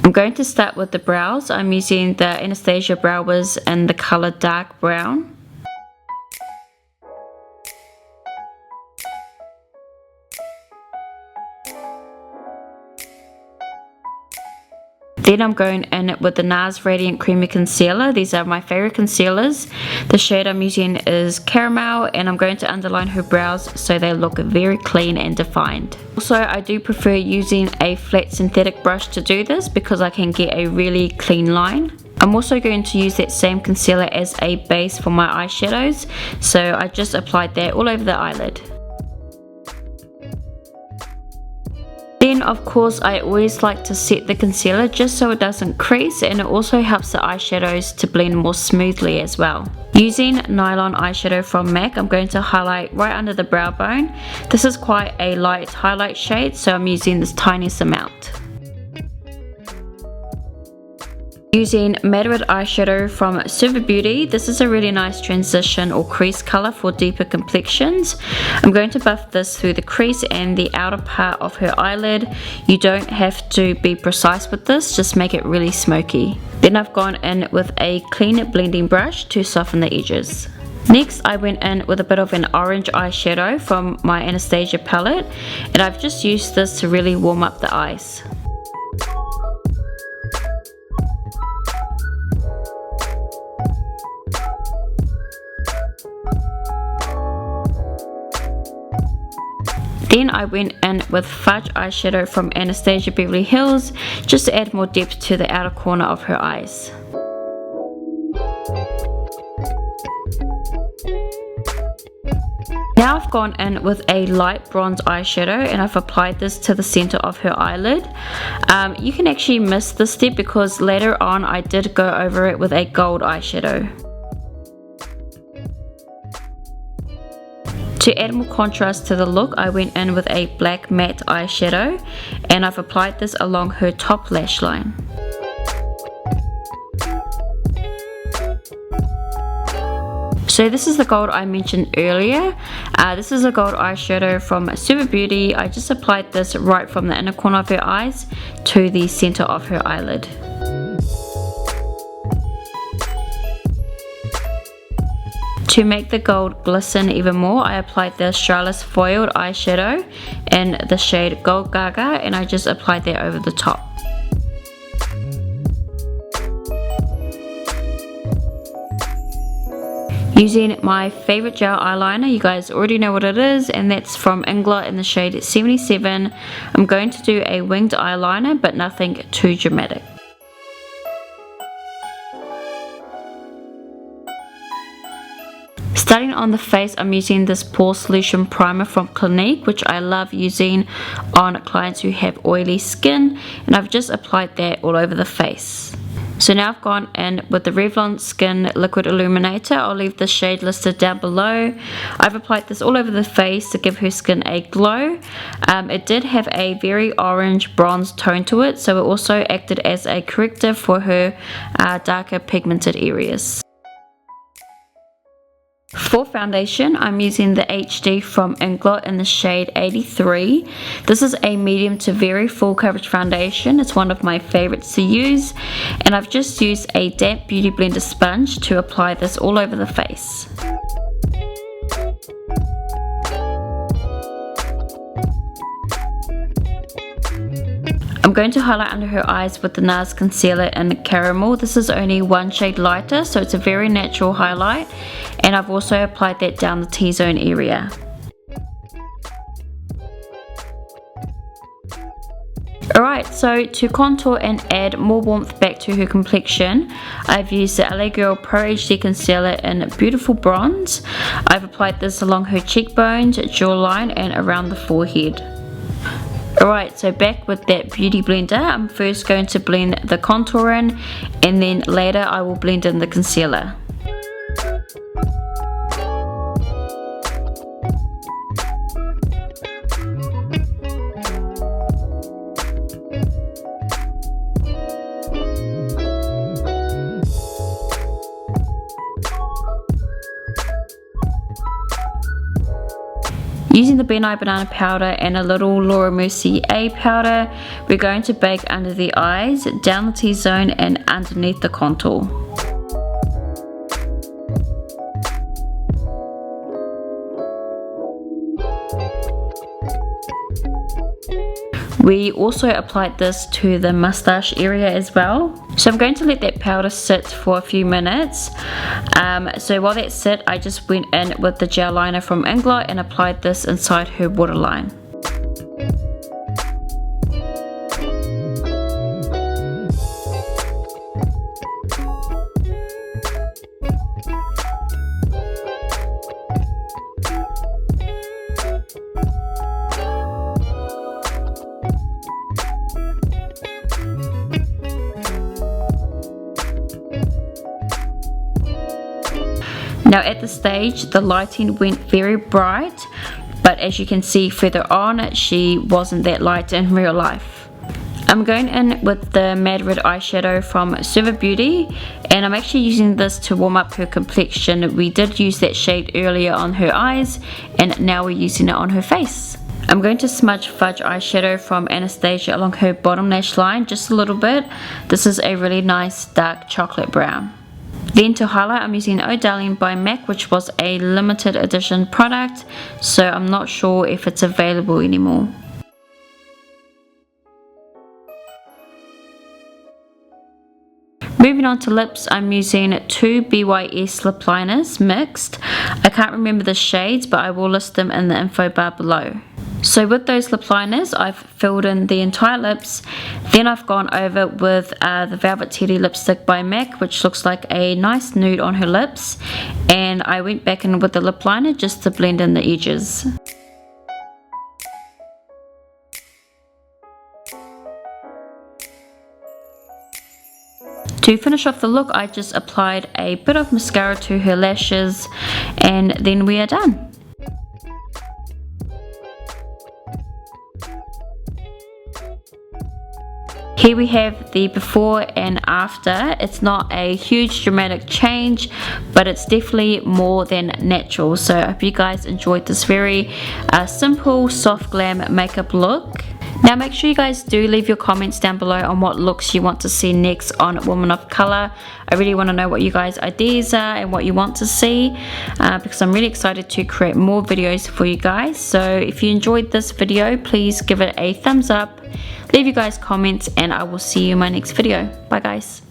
I'm going to start with the brows. I'm using the Anastasia Brow Wiz in the color dark brown. Then I'm going in with the NARS Radiant Creamy Concealer. These are my favorite concealers. The shade I'm using is Caramel, and I'm going to underline her brows so they look very clean and defined. Also, I do prefer using a flat synthetic brush to do this because I can get a really clean line. I'm also going to use that same concealer as a base for my eyeshadows, so I just applied that all over the eyelid. Then of course I always like to set the concealer just so it doesn't crease, and it also helps the eyeshadows to blend more smoothly as well. Using Nylon Eyeshadow from MAC, I'm going to highlight right under the brow bone. This is quite a light highlight shade, so I'm using this tiniest amount. Using Madrid eyeshadow from SUVA Beauty, this is a really nice transition or crease color for deeper complexions. I'm going to buff this through the crease and the outer part of her eyelid. You don't have to be precise with this, just make it really smoky. Then I've gone in with a clean blending brush to soften the edges. Next, I went in with a bit of an orange eyeshadow from my Anastasia palette, and I've just used this to really warm up the eyes. Then I went in with Fudge eyeshadow from Anastasia Beverly Hills just to add more depth to the outer corner of her eyes. Now I've gone in with a light bronze eyeshadow and I've applied this to the center of her eyelid. You can actually miss this step because later on I did go over it with a gold eyeshadow. To add more contrast to the look, I went in with a black matte eyeshadow and I've applied this along her top lash line. So this is the gold I mentioned earlier. This is a gold eyeshadow from SUVA Beauty. I just applied this right from the inner corner of her eyes to the center of her eyelid. To make the gold glisten even more, I applied the Australis foiled eyeshadow in the shade Gold Gaga, and I just applied that over the top. Using my favorite gel eyeliner, you guys already know what it is, and that's from Inglot in the shade 77. I'm going to do a winged eyeliner, but nothing too dramatic. Starting on the face, I'm using this Pore Solution Primer from Clinique, which I love using on clients who have oily skin, and I've just applied that all over the face. So now I've gone in with the Revlon Skin Liquid Illuminator. I'll leave the shade listed down below. I've applied this all over the face to give her skin a glow. It did have a very orange bronze tone to it, so it also acted as a corrective for her darker pigmented areas. For foundation, I'm using the HD from Inglot in the shade 83. This is a medium to very full coverage foundation. It's one of my favorites to use, and I've just used a damp beauty blender sponge to apply this all over the face. I'm going to highlight under her eyes with the NARS concealer in Caramel. This is only one shade lighter, so it's a very natural highlight, and I've also applied that down the T-zone area. Alright, so to contour and add more warmth back to her complexion, I've used the LA Girl Pro HD Concealer in Beautiful Bronze. I've applied this along her cheekbones, jawline, and around the forehead. Alright, so back with that beauty blender, I'm first going to blend the contour in, and then later I will blend in the concealer. Using the Ben Nye Banana powder and a little Laura Mercier powder, we're going to bake under the eyes, down the T-zone and underneath the contour. We also applied this to the mustache area as well. So I'm going to let that powder sit for a few minutes. So while that sit, I just went in with the gel liner from Inglot and applied this inside her waterline. Now at this stage, the lighting went very bright, but as you can see further on, she wasn't that light in real life. I'm going in with the Madrid eyeshadow from SUVA Beauty, and I'm actually using this to warm up her complexion. We did use that shade earlier on her eyes, and now we're using it on her face. I'm going to smudge Fudge eyeshadow from Anastasia along her bottom lash line just a little bit. This is a really nice dark chocolate brown. Then to highlight, I'm using Oh Darling by MAC, which was a limited edition product, so I'm not sure if it's available anymore. Moving on to lips, I'm using two BYS lip liners mixed. I can't remember the shades, but I will list them in the info bar below. So with those lip liners, I've filled in the entire lips. Then I've gone over with the Velvet Teddy lipstick by MAC, which looks like a nice nude on her lips. And I went back in with the lip liner just to blend in the edges. To finish off the look, I just applied a bit of mascara to her lashes, and then we are done. Here we have the before and after. It's not a huge dramatic change, but it's definitely more than natural. So I hope you guys enjoyed this very simple, soft glam makeup look. Now make sure you guys do leave your comments down below on what looks you want to see next on Woman of Color. I really want to know what you guys' ideas are and what you want to see, because I'm really excited to create more videos for you guys. So if you enjoyed this video, please give it a thumbs up, leave you guys comments, and I will see you in my next video. Bye guys.